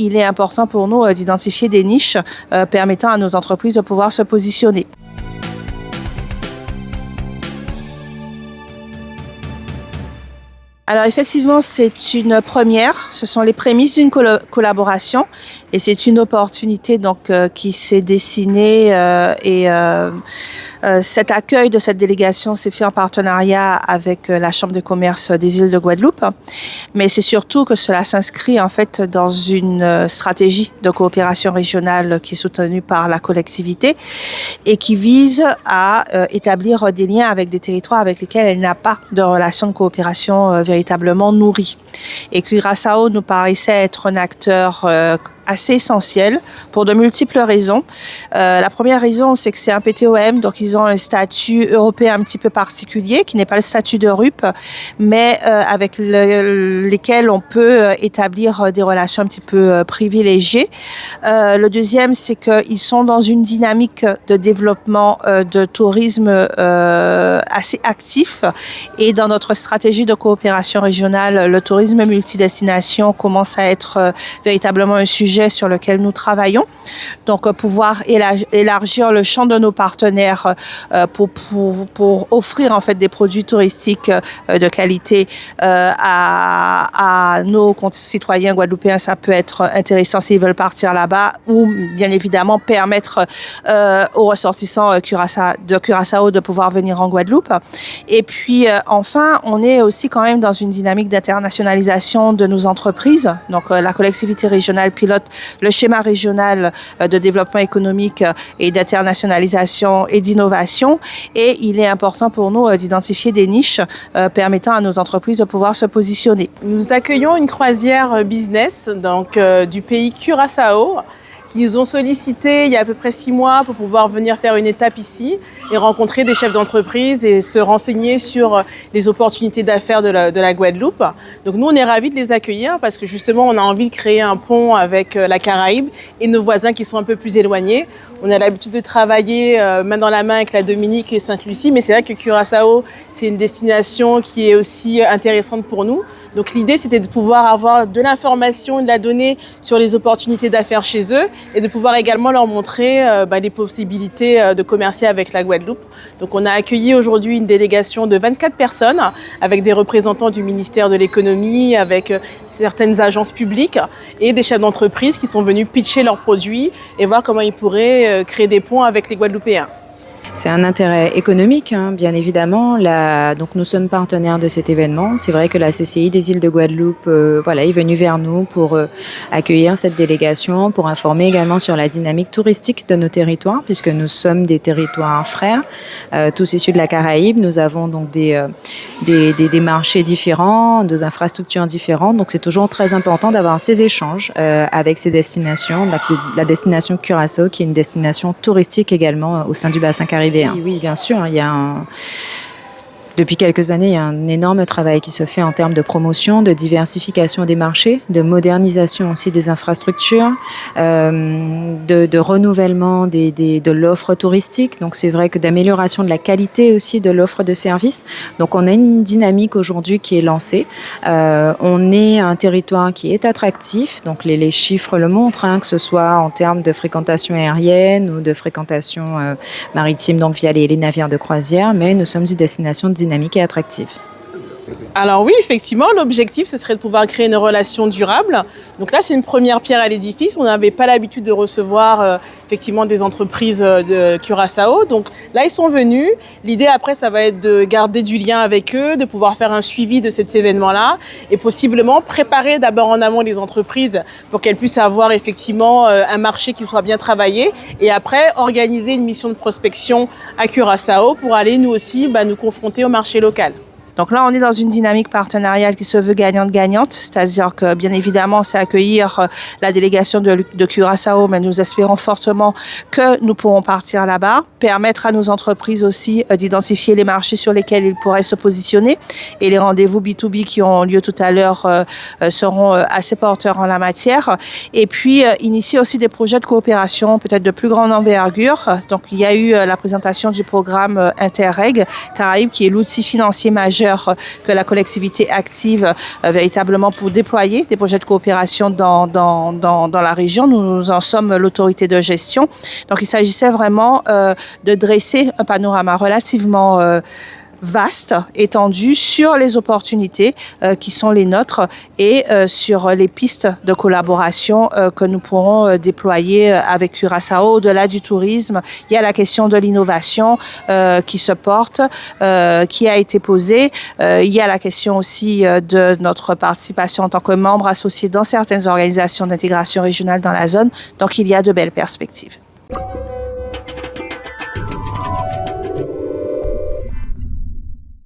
il est important pour nous d'identifier des niches permettant à nos entreprises de pouvoir se positionner. Alors effectivement, c'est une première. Ce sont les prémices d'une collaboration et c'est une opportunité donc qui s'est dessinée cet accueil de cette délégation s'est fait en partenariat avec la Chambre de commerce des îles de Guadeloupe. Mais c'est surtout que cela s'inscrit en fait dans une stratégie de coopération régionale qui est soutenue par la collectivité et qui vise à établir des liens avec des territoires avec lesquels elle n'a pas de relation de coopération véritablement nourrie. Et Curaçao nous paraissait être un acteur assez essentiel pour de multiples raisons. La première raison, c'est que c'est un PTOM, donc ils ont un statut européen un petit peu particulier, qui n'est pas le statut de RUP, mais avec lesquels on peut établir des relations un petit peu privilégiées. Le deuxième, c'est qu'ils sont dans une dynamique de développement de tourisme assez actif et dans notre stratégie de coopération régionale, le tourisme multidestination commence à être véritablement un sujet sur lequel nous travaillons. Donc, pouvoir élargir le champ de nos partenaires pour offrir en fait des produits touristiques de qualité à nos concitoyens guadeloupéens, ça peut être intéressant s'ils veulent partir là-bas ou bien évidemment permettre aux ressortissants de Curaçao de pouvoir venir en Guadeloupe. Et puis, enfin, on est aussi quand même dans une dynamique d'internationalisation de nos entreprises. Donc, la collectivité régionale pilote le schéma régional de développement économique et d'internationalisation et d'innovation. Et il est important pour nous d'identifier des niches permettant à nos entreprises de pouvoir se positionner. Nous accueillons une croisière business donc, du pays Curaçao qui nous ont sollicité il y a à peu près 6 mois pour pouvoir venir faire une étape ici et rencontrer des chefs d'entreprise et se renseigner sur les opportunités d'affaires de la Guadeloupe. Donc nous, on est ravis de les accueillir parce que justement, on a envie de créer un pont avec la Caraïbe et nos voisins qui sont un peu plus éloignés. On a l'habitude de travailler main dans la main avec la Dominique et Sainte-Lucie, mais c'est vrai que Curaçao, c'est une destination qui est aussi intéressante pour nous. Donc l'idée, c'était de pouvoir avoir de l'information, de la donnée sur les opportunités d'affaires chez eux et de pouvoir également leur montrer les possibilités de commercer avec la Guadeloupe. Donc on a accueilli aujourd'hui une délégation de 24 personnes avec des représentants du ministère de l'économie, avec certaines agences publiques et des chefs d'entreprise qui sont venus pitcher leurs produits et voir comment ils pourraient créer des ponts avec les Guadeloupéens. C'est un intérêt économique, bien évidemment. Donc nous sommes partenaires de cet événement. C'est vrai que la CCI des îles de Guadeloupe est venue vers nous pour accueillir cette délégation, pour informer également sur la dynamique touristique de nos territoires, puisque nous sommes des territoires frères, tous issus de la Caraïbe. Nous avons donc des marchés différents, des infrastructures différentes. Donc c'est toujours très important d'avoir ces échanges avec ces destinations. La destination Curaçao, qui est une destination touristique également au sein du bassin caribéen. Oui, bien sûr. Depuis quelques années, il y a un énorme travail qui se fait en termes de promotion, de diversification des marchés, de modernisation aussi des infrastructures, de renouvellement de l'offre touristique. Donc c'est vrai que d'amélioration de la qualité aussi de l'offre de services. Donc on a une dynamique aujourd'hui qui est lancée. On est un territoire qui est attractif. Donc les chiffres le montrent, que ce soit en termes de fréquentation aérienne ou de fréquentation maritime, donc via les navires de croisière. Mais nous sommes une destination dynamique et attractive. Alors oui, effectivement, l'objectif, ce serait de pouvoir créer une relation durable. Donc là, c'est une première pierre à l'édifice. On n'avait pas l'habitude de recevoir effectivement des entreprises de Curaçao. Donc là, ils sont venus. L'idée, après, ça va être de garder du lien avec eux, de pouvoir faire un suivi de cet événement-là et possiblement préparer d'abord en amont les entreprises pour qu'elles puissent avoir effectivement un marché qui soit bien travaillé et après, organiser une mission de prospection à Curaçao pour aller, nous aussi, nous confronter au marché local. Donc là, on est dans une dynamique partenariale qui se veut gagnante-gagnante, c'est-à-dire que bien évidemment, c'est accueillir la délégation de Curaçao, mais nous espérons fortement que nous pourrons partir là-bas, permettre à nos entreprises aussi d'identifier les marchés sur lesquels ils pourraient se positionner et les rendez-vous B2B qui ont lieu tout à l'heure seront assez porteurs en la matière. Et puis, initier aussi des projets de coopération peut-être de plus grande envergure. Donc, il y a eu la présentation du programme Interreg Caraïbes qui est l'outil financier majeur acteurs que la collectivité active véritablement pour déployer des projets de coopération dans la région. Nous en sommes l'autorité de gestion. Donc, il s'agissait vraiment de dresser un panorama relativement vaste, étendu sur les opportunités qui sont les nôtres et sur les pistes de collaboration que nous pourrons déployer avec Curaçao. Au-delà du tourisme, il y a la question de l'innovation qui se porte, qui a été posée. Il y a la question aussi de notre participation en tant que membre associé dans certaines organisations d'intégration régionale dans la zone. Donc, il y a de belles perspectives.